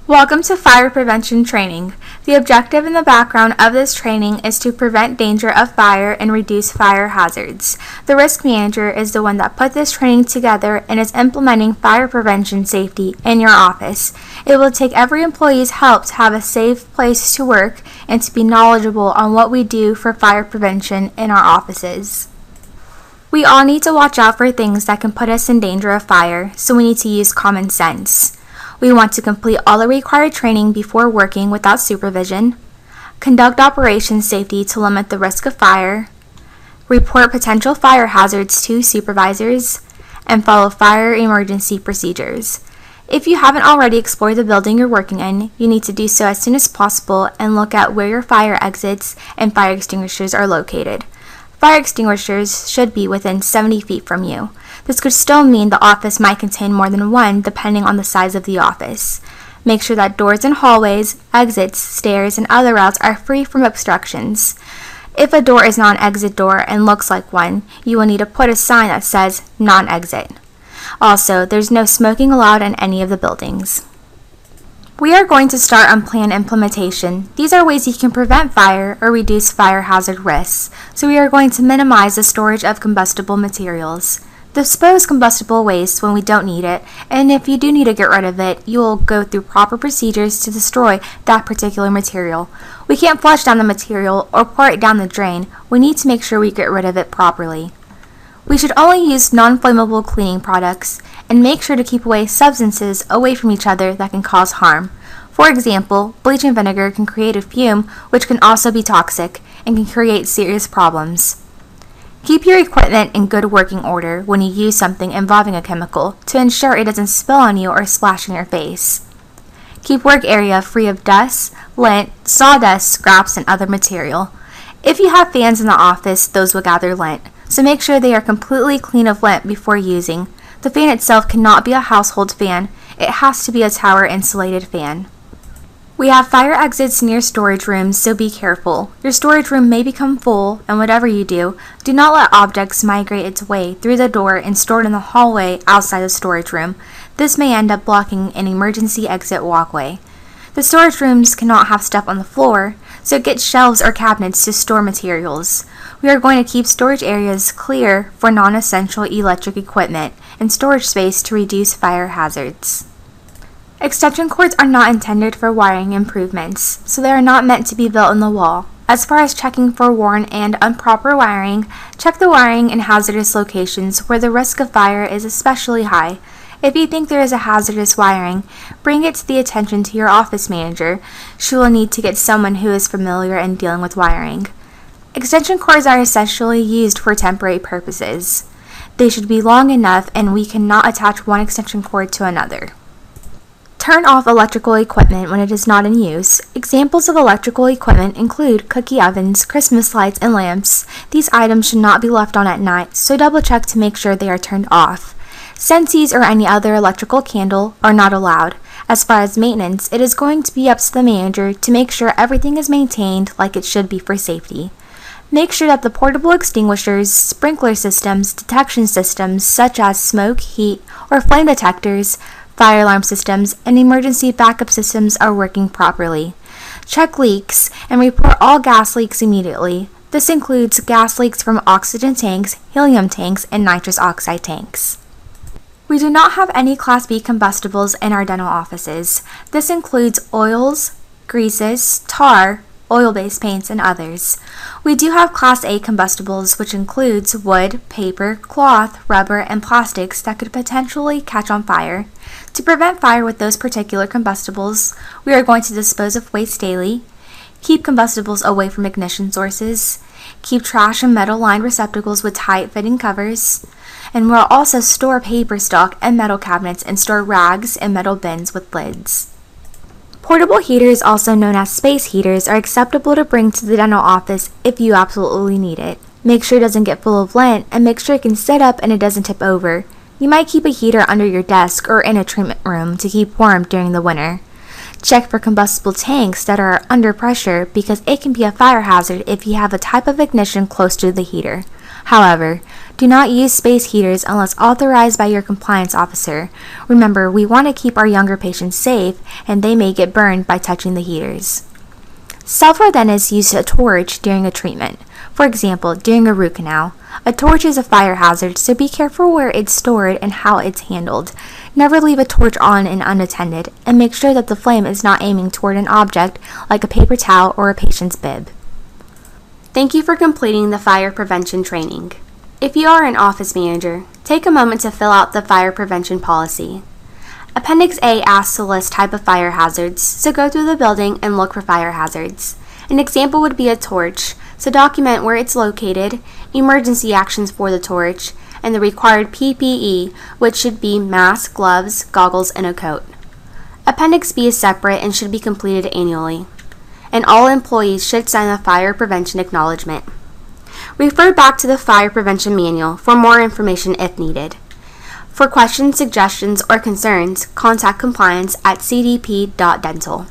Welcome to Fire Prevention Training. The objective and the background of this training is to prevent danger of fire and reduce fire hazards. The risk manager is the one that put this training together and is implementing fire prevention safety in your office. It will take every employee's help to have a safe place to work and to be knowledgeable on what we do for fire prevention in our offices. We all need to watch out for things that can put us in danger of fire, so we need to use common sense. We want to complete all the required training before working without supervision, conduct operation safety to limit the risk of fire, report potential fire hazards to supervisors, and follow fire emergency procedures. If you haven't already explored the building you're working in, you need to do so as soon as possible and look at where your fire exits and fire extinguishers are located. Fire extinguishers should be within 70 feet from you. This could still mean the office might contain more than one depending on the size of the office. Make sure that doors and hallways, exits, stairs, and other routes are free from obstructions. If a door is not an exit door and looks like one, you will need to put a sign that says non-exit. Also, there's no smoking allowed in any of the buildings. We are going to start on plan implementation. These are ways you can prevent fire or reduce fire hazard risks. So we are going to minimize the storage of combustible materials. Dispose combustible waste when we don't need it, and if you do need to get rid of it, you will go through proper procedures to destroy that particular material. We can't flush down the material or pour it down the drain. We need to make sure we get rid of it properly. We should only use non-flammable cleaning products and make sure to keep away substances away from each other that can cause harm. For example, bleaching vinegar can create a fume which can also be toxic and can create serious problems. Keep your equipment in good working order when you use something involving a chemical to ensure it doesn't spill on you or splash in your face. Keep work area free of dust, lint, sawdust, scraps, and other material. If you have fans in the office, those will gather lint, so make sure they are completely clean of lint before using. The fan itself cannot be a household fan. It has to be a tower insulated fan. We have fire exits near storage rooms, so be careful. Your storage room may become full, and whatever you do not let objects migrate its way through the door and store it in the hallway outside the storage room. This may end up blocking an emergency exit walkway. The storage rooms cannot have stuff on the floor, so get shelves or cabinets to store materials. We are going to keep storage areas clear for non-essential electric equipment and storage space to reduce fire hazards. Extension cords are not intended for wiring improvements, so they are not meant to be built in the wall. As far as checking for worn and improper wiring, check the wiring in hazardous locations where the risk of fire is especially high. If you think there is a hazardous wiring, bring it to the attention to your office manager. She will need to get someone who is familiar in dealing with wiring. Extension cords are essentially used for temporary purposes. They should be long enough and we cannot attach one extension cord to another. Turn off electrical equipment when it is not in use. Examples of electrical equipment include cookie ovens, Christmas lights, and lamps. These items should not be left on at night, so double check to make sure they are turned off. Scentsies or any other electrical candle are not allowed. As far as maintenance, it is going to be up to the manager to make sure everything is maintained like it should be for safety. Make sure that the portable extinguishers, sprinkler systems, detection systems such as smoke, heat, or flame detectors, fire alarm systems, and emergency backup systems are working properly. Check leaks and report all gas leaks immediately. This includes gas leaks from oxygen tanks, helium tanks, and nitrous oxide tanks. We do not have any Class B combustibles in our dental offices. This includes oils, greases, tar, oil-based paints, and others. We do have Class A combustibles, which includes wood, paper, cloth, rubber, and plastics that could potentially catch on fire. To prevent fire with those particular combustibles, we are going to dispose of waste daily, keep combustibles away from ignition sources, keep trash and metal-lined receptacles with tight-fitting covers, and we'll also store paper stock and metal cabinets and store rags and metal bins with lids. Portable heaters, also known as space heaters, are acceptable to bring to the dental office if you absolutely need it. Make sure it doesn't get full of lint and make sure it can sit up and it doesn't tip over. You might keep a heater under your desk or in a treatment room to keep warm during the winter. Check for combustible tanks that are under pressure because it can be a fire hazard if you have a type of ignition close to the heater. However, do not use space heaters unless authorized by your compliance officer. Remember, we want to keep our younger patients safe, and they may get burned by touching the heaters. Several dentists use a torch during a treatment. For example, during a root canal. A torch is a fire hazard, so be careful where it's stored and how it's handled. Never leave a torch on and unattended, and make sure that the flame is not aiming toward an object like a paper towel or a patient's bib. Thank you for completing the fire prevention training. If you are an office manager, take a moment to fill out the fire prevention policy. Appendix A asks to list type of fire hazards, so go through the building and look for fire hazards. An example would be a torch, so document where it's located, emergency actions for the torch, and the required PPE, which should be mask, gloves, goggles, and a coat. Appendix B is separate and should be completed annually, and all employees should sign a fire prevention acknowledgement. Refer back to the Fire Prevention Manual for more information if needed. For questions, suggestions, or concerns, contact compliance at cdp.dental.